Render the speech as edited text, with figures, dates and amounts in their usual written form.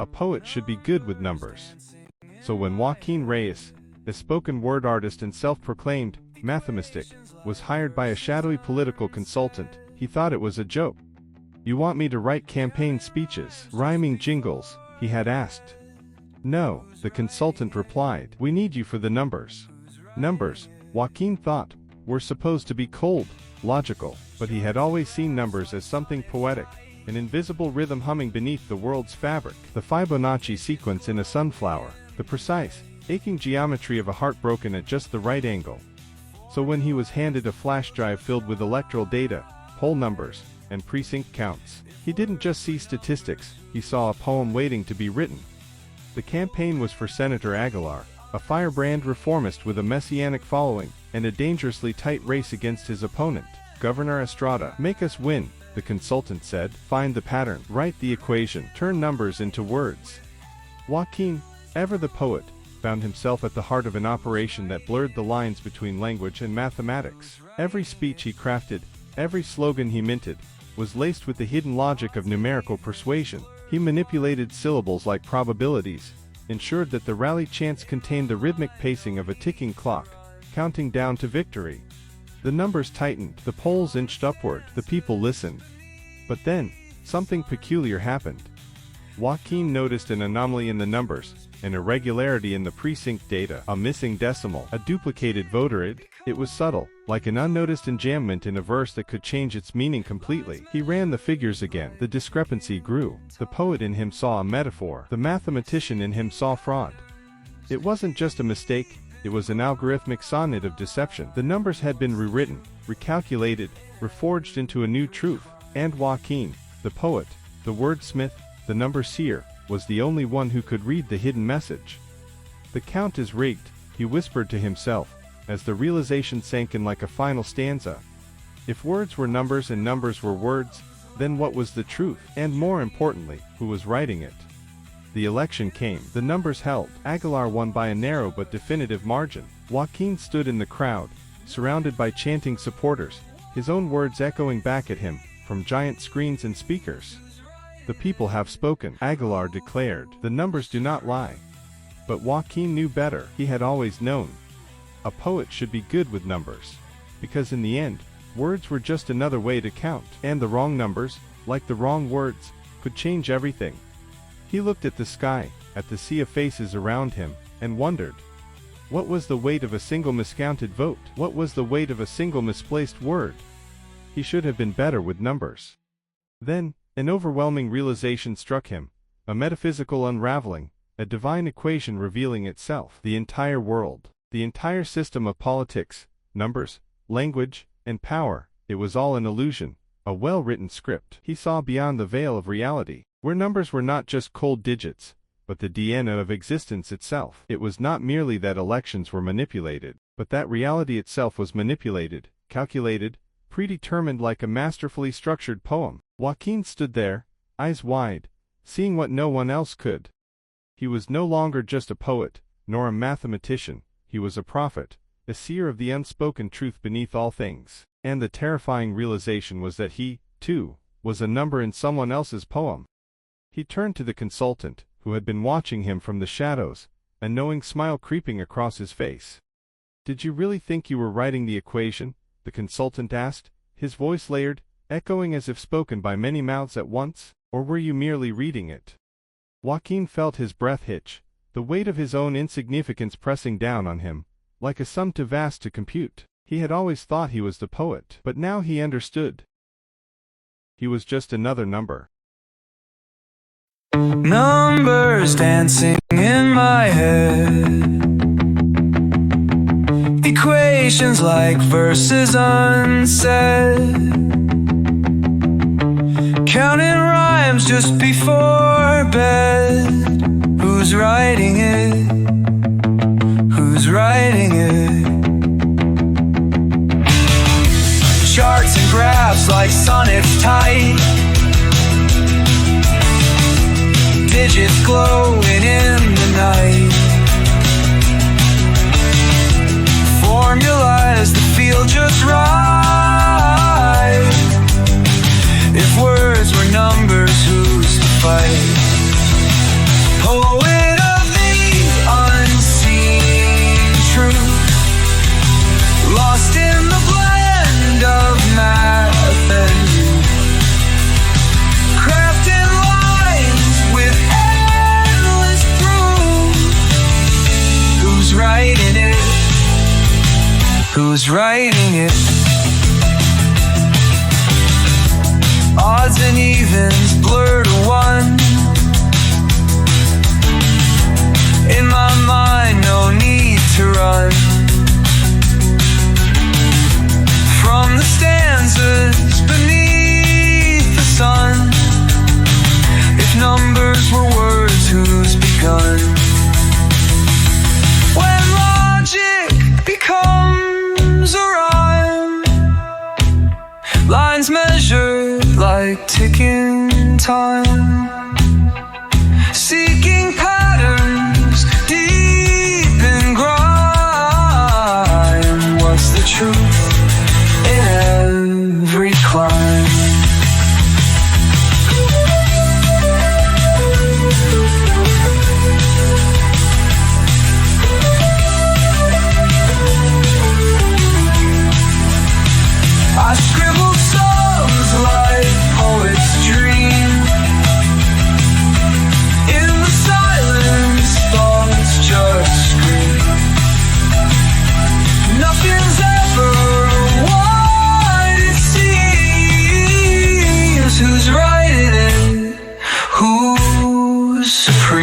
A poet should be good with numbers. So when Joaquin Reyes, a spoken word artist and self-proclaimed mathemystic, was hired by a shadowy political consultant, he thought it was a joke. "You want me to write campaign speeches, rhyming jingles?" he had asked. "No," the consultant replied. "We need you for the numbers." Numbers, Joaquin thought, were supposed to be cold, logical, but he had always seen numbers as something poetic, an invisible rhythm humming beneath the world's fabric, the Fibonacci sequence in a sunflower, the precise, aching geometry of a heart broken at just the right angle. So when he was handed a flash drive filled with electoral data, poll numbers, and precinct counts, he didn't just see statistics, he saw a poem waiting to be written. The campaign was for Senator Aguilar, a firebrand reformist with a messianic following, and a dangerously tight race against his opponent, Governor Estrada. "Make us win," the consultant said. "Find the pattern, write the equation, turn numbers into words." Joaquin, ever the poet, found himself at the heart of an operation that blurred the lines between language and mathematics. Every speech he crafted, every slogan he minted, was laced with the hidden logic of numerical persuasion. He manipulated syllables like probabilities, ensured that the rally chants contained the rhythmic pacing of a ticking clock, counting down to victory. The numbers tightened, the polls inched upward, the people listened. But then, something peculiar happened. Joaquin noticed an anomaly in the numbers, an irregularity in the precinct data, a missing decimal, a duplicated voter ID. It was subtle, like an unnoticed enjambment in a verse that could change its meaning completely. He ran the figures again. The discrepancy grew. The poet in him saw a metaphor. The mathematician in him saw fraud. It wasn't just a mistake, it was an algorithmic sonnet of deception. The numbers had been rewritten, recalculated, reforged into a new truth. And Joaquin, the poet, the wordsmith, the number seer, was the only one who could read the hidden message. "The count is rigged," he whispered to himself, as the realization sank in like a final stanza. If words were numbers and numbers were words, then what was the truth? And more importantly, who was writing it? The election came. The numbers held. Aguilar won by a narrow but definitive margin. Joaquin stood in the crowd, surrounded by chanting supporters, his own words echoing back at him, from giant screens and speakers. "The people have spoken," Aguilar declared. "The numbers do not lie." But Joaquin knew better. He had always known. A poet should be good with numbers. Because in the end, words were just another way to count. And the wrong numbers, like the wrong words, could change everything. He looked at the sky, at the sea of faces around him, and wondered. What was the weight of a single miscounted vote? What was the weight of a single misplaced word? He should have been better with numbers. Then, an overwhelming realization struck him, a metaphysical unraveling, a divine equation revealing itself. The entire world, the entire system of politics, numbers, language, and power, it was all an illusion, a well-written script. He saw beyond the veil of reality, where numbers were not just cold digits, but the DNA of existence itself. It was not merely that elections were manipulated, but that reality itself was manipulated, calculated, predetermined like a masterfully structured poem. Joaquin stood there, eyes wide, seeing what no one else could. He was no longer just a poet, nor a mathematician, he was a prophet, a seer of the unspoken truth beneath all things. And the terrifying realization was that he, too, was a number in someone else's poem. He turned to the consultant, who had been watching him from the shadows, a knowing smile creeping across his face. "Did you really think you were writing the equation?" the consultant asked, his voice layered, echoing as if spoken by many mouths at once, "or were you merely reading it?" Joaquin felt his breath hitch, the weight of his own insignificance pressing down on him, like a sum too vast to compute. He had always thought he was the poet, but now he understood. He was just another number. Numbers dancing in my head, equations like verses unsaid, counting rhymes just before bed. Who's writing it? Who's writing it? Charts and graphs like sonnets tight, digits glowing in the night, formulas that feel just right. If words were numbers, who's to fight? Poet of the unseen truth, lost in the blend of math and youth, crafting lines with endless proof. Who's writing it? Who's writing it? Odds and evens blur to one. In my mind, no need to run from the stanzas beneath the sun. If numbers were words, who's begun? When logic becomes a rhyme, lines measured like ticking time, seeking patterns deep in grime. What's the truth in every climb? I scribble songs like poets dream. In the silence, thoughts just scream. Nothing's ever what it seems. Who's writing it? Who's supreme?